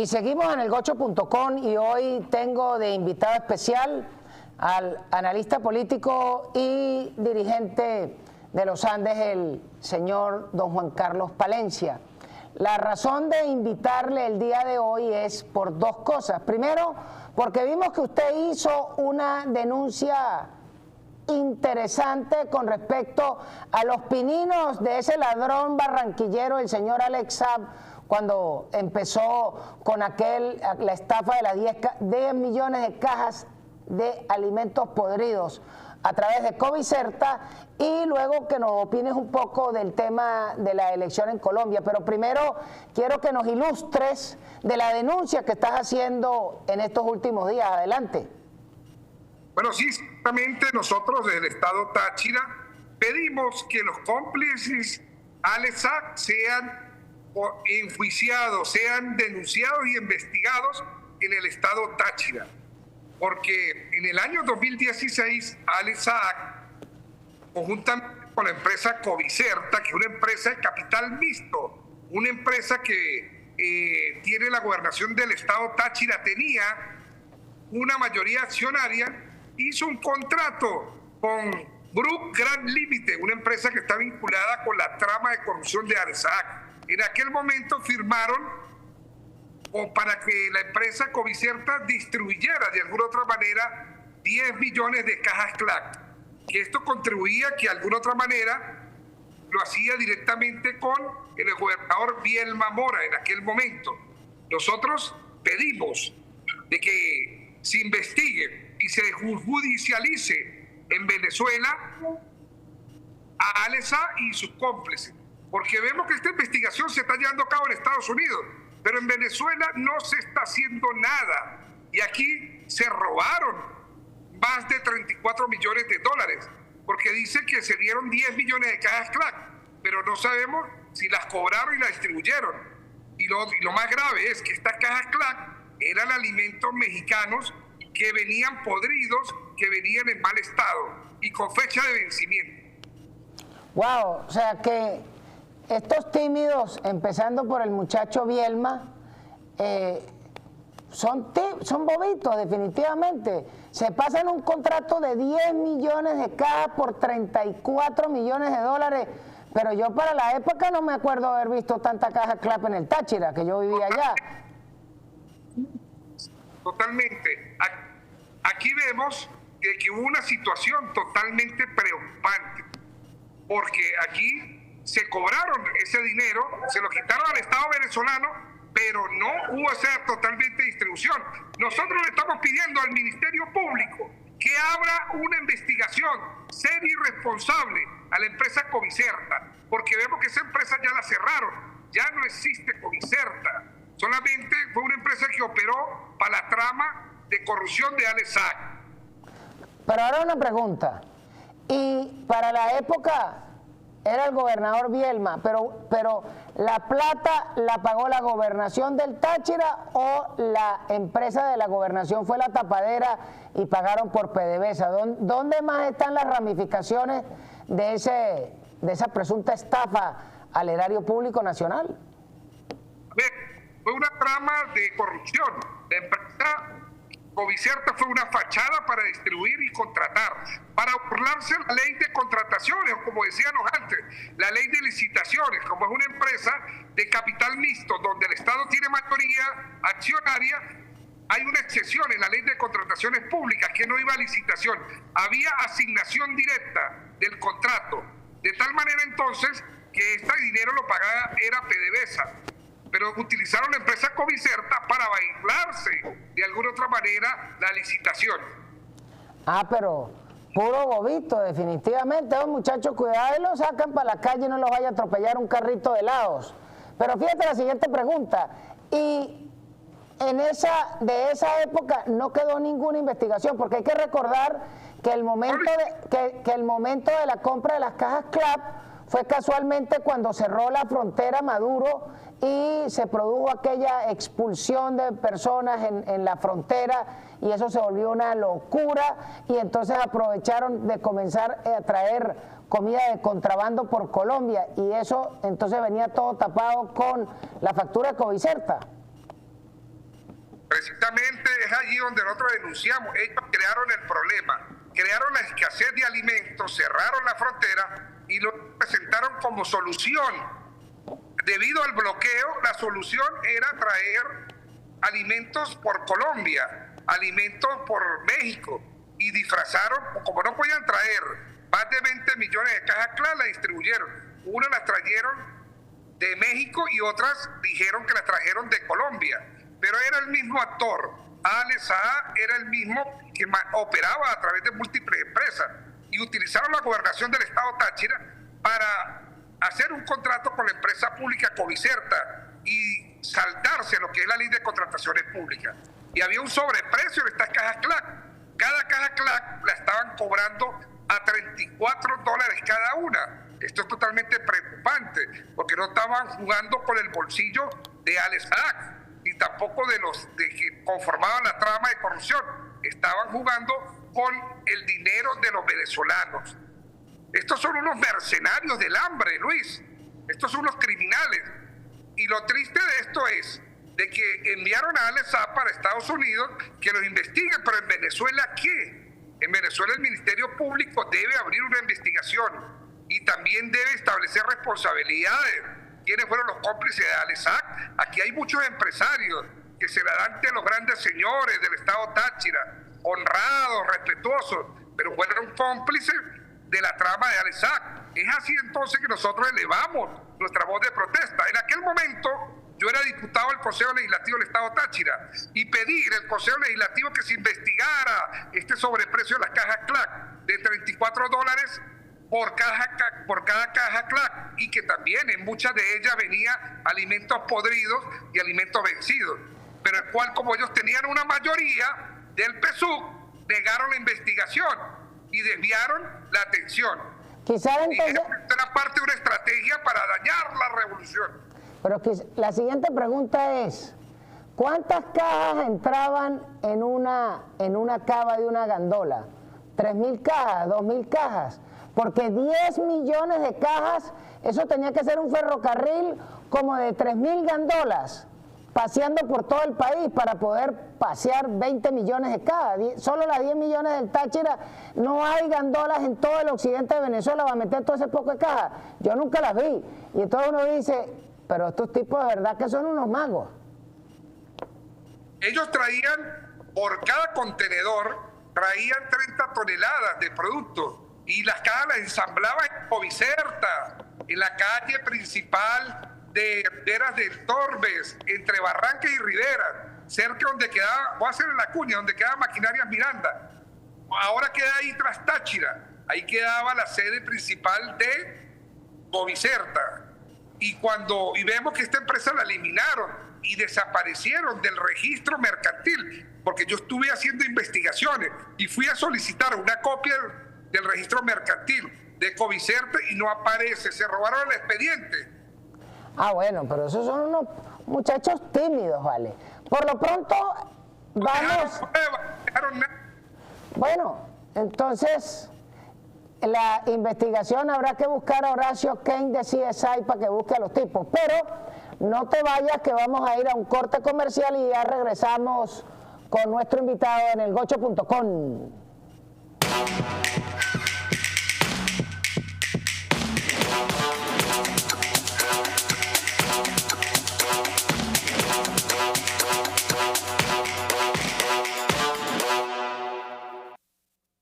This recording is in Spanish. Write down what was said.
Y seguimos en el gocho.com y hoy tengo de invitado especial al analista político y dirigente de los Andes, el señor don Juan Carlos Palencia. La razón de invitarle el día de hoy es por dos cosas. Primero, porque vimos que usted hizo una denuncia interesante con respecto a los pininos de ese ladrón barranquillero, el señor Alex Saab, cuando empezó con la estafa de las 10 millones de cajas de alimentos podridos a través de Covicerta, y luego que nos opines un poco del tema de la elección en Colombia. Pero primero quiero que nos ilustres de la denuncia que estás haciendo en estos últimos días. Adelante. Bueno, sí, exactamente. Nosotros desde el Estado Táchira pedimos que los cómplices Alex Saab sean enjuiciados, sean denunciados y investigados en el Estado Táchira. Porque en el año 2016, Alex Saab, conjuntamente con la empresa Covicerta, que es una empresa de capital mixto, una empresa que tiene la gobernación del Estado Táchira, tenía una mayoría accionaria, hizo un contrato con Brook Grand Limited, una empresa que está vinculada con la trama de corrupción de Alex Saab. En aquel momento firmaron para que la empresa Covicerta distribuyera de alguna otra manera 10 millones de cajas CLAC, que esto contribuía que de alguna otra manera lo hacía directamente con el gobernador Bielma Mora en aquel momento. Nosotros pedimos de que se investigue y se judicialice en Venezuela a Alex Saab y sus cómplices, porque vemos que esta investigación se está llevando a cabo en Estados Unidos, pero en Venezuela no se está haciendo nada. Y aquí se robaron más de 34 millones de dólares, porque dice que se dieron 10 millones de cajas CLAC, pero no sabemos si las cobraron y las distribuyeron. Y lo más grave es que estas cajas CLAC eran alimentos mexicanos que venían podridos, que venían en mal estado y con fecha de vencimiento. Wow, o sea que estos tímidos, empezando por el muchacho Bielma, son bobitos definitivamente. Se pasan un contrato de 10 millones de cajas por 34 millones de dólares, pero yo para la época no me acuerdo haber visto tanta caja CLAP en el Táchira, que yo vivía allá. Totalmente. Aquí vemos que hubo una situación totalmente preocupante, porque aquí se cobraron ese dinero, se lo quitaron al Estado venezolano, pero no hubo esa totalmente distribución. Nosotros le estamos pidiendo al Ministerio Público que abra una investigación seria y responsable a la empresa Covicerta, porque vemos que esa empresa ya la cerraron, ya no existe Covicerta, solamente fue una empresa que operó para la trama de corrupción de Alex Saab. Pero ahora una pregunta, y para la época era el gobernador Bielma, pero ¿la plata la pagó la gobernación del Táchira o la empresa de la gobernación fue la tapadera y pagaron por PDVSA? ¿Dónde más están las ramificaciones de esa presunta estafa al erario público nacional? A ver, fue una trama de corrupción. La empresa Covicerta fue una fachada para distribuir y contratar, para burlarse la ley de contrataciones, o como decíamos antes, la ley de licitaciones. Como es una empresa de capital mixto, donde el Estado tiene mayoría accionaria, hay una excepción en la ley de contrataciones públicas, que no iba a licitación, había asignación directa del contrato, de tal manera entonces que este dinero lo pagaba era PDVSA. Pero utilizaron la empresa Covicerta para bailarse de alguna otra manera la licitación. Ah, pero puro bobito, definitivamente. Los muchachos, cuidado, y los sacan para la calle y no los vaya a atropellar un carrito de helados. Pero fíjate la siguiente pregunta. Y de esa época no quedó ninguna investigación, porque hay que recordar que el momento de la compra de las cajas CLAP fue casualmente cuando cerró la frontera Maduro y se produjo aquella expulsión de personas en la frontera, y eso se volvió una locura, y entonces aprovecharon de comenzar a traer comida de contrabando por Colombia, y eso entonces venía todo tapado con la factura de Covicerta. precisamente es allí donde nosotros denunciamos. Ellos crearon el problema, crearon la escasez de alimentos, cerraron la frontera y lo presentaron como solución. Debido al bloqueo, la solución era traer alimentos por Colombia, alimentos por México, y disfrazaron, como no podían traer más de 20 millones de cajas CLAC, la distribuyeron. Unas las trajeron de México y otras dijeron que las trajeron de Colombia, pero era el mismo actor. Alex Saab era el mismo que operaba a través de múltiples empresas, y utilizaron la gobernación del estado Táchira para hacer un contrato con la empresa pública Covicerta y saltarse lo que es la ley de contrataciones públicas. Y había un sobreprecio de estas cajas CLAC. Cada caja CLAC la estaban cobrando a $34 cada una. Esto es totalmente preocupante, porque no estaban jugando con el bolsillo de Alex Saab, ni tampoco de los que conformaban la trama de corrupción. Estaban jugando con el dinero de los venezolanos. Estos son unos mercenarios del hambre, Luis. Estos son unos criminales. Y lo triste de esto es de que enviaron a Alex Saab para Estados Unidos que los investiguen, pero en Venezuela, ¿qué? En Venezuela el Ministerio Público debe abrir una investigación y también debe establecer responsabilidades. ¿Quiénes fueron los cómplices de Alex Saab? Aquí hay muchos empresarios que se la dan ante los grandes señores del estado Táchira, honrados, respetuosos, pero fueron cómplices de la trama de Alex Saab. Es así entonces que nosotros elevamos nuestra voz de protesta. En aquel momento yo era diputado del Consejo Legislativo del estado Táchira y pedí en el Consejo Legislativo que se investigara este sobreprecio de las cajas CLAC de $34 por cada caja CLAC, y que también en muchas de ellas venía alimentos podridos y alimentos vencidos, pero el cual, como ellos tenían una mayoría del PSUV, negaron la investigación y desviaron la atención. Quizás entonces era parte de una estrategia para dañar la revolución. Pero la siguiente pregunta es, ¿cuántas cajas entraban en una cava de una gandola? ¿3.000 cajas? ¿2.000 cajas? Porque 10 millones de cajas, eso tenía que ser un ferrocarril como de 3.000 gandolas, paseando por todo el país para poder pasear 20 millones de cajas. Solo las 10 millones del Táchira, no hay gandolas en todo el occidente de Venezuela para meter todo ese poco de cajas. Yo nunca las vi. Y entonces uno dice, pero estos tipos de verdad que son unos magos. Ellos traían, por cada contenedor, traían 30 toneladas de productos, y las cajas las ensamblaban en Covicerta, en la calle principal de Veras del Torbes, entre Barrancas y Rivera, cerca donde quedaba, voy a hacer en la cuña, donde quedaba Maquinarias Miranda. Ahora queda ahí tras Táchira, ahí quedaba la sede principal de Covicerta. Y vemos que esta empresa la eliminaron y desaparecieron del registro mercantil, porque yo estuve haciendo investigaciones y fui a solicitar una copia del registro mercantil de Covicerta y no aparece, se robaron el expediente. Ah, bueno, pero esos son unos muchachos tímidos, ¿vale? Por lo pronto, vamos... Bueno, entonces, la investigación habrá que buscar a Horacio Kane de CSI para que busque a los tipos, pero no te vayas, que vamos a ir a un corte comercial y ya regresamos con nuestro invitado en elgocho.com.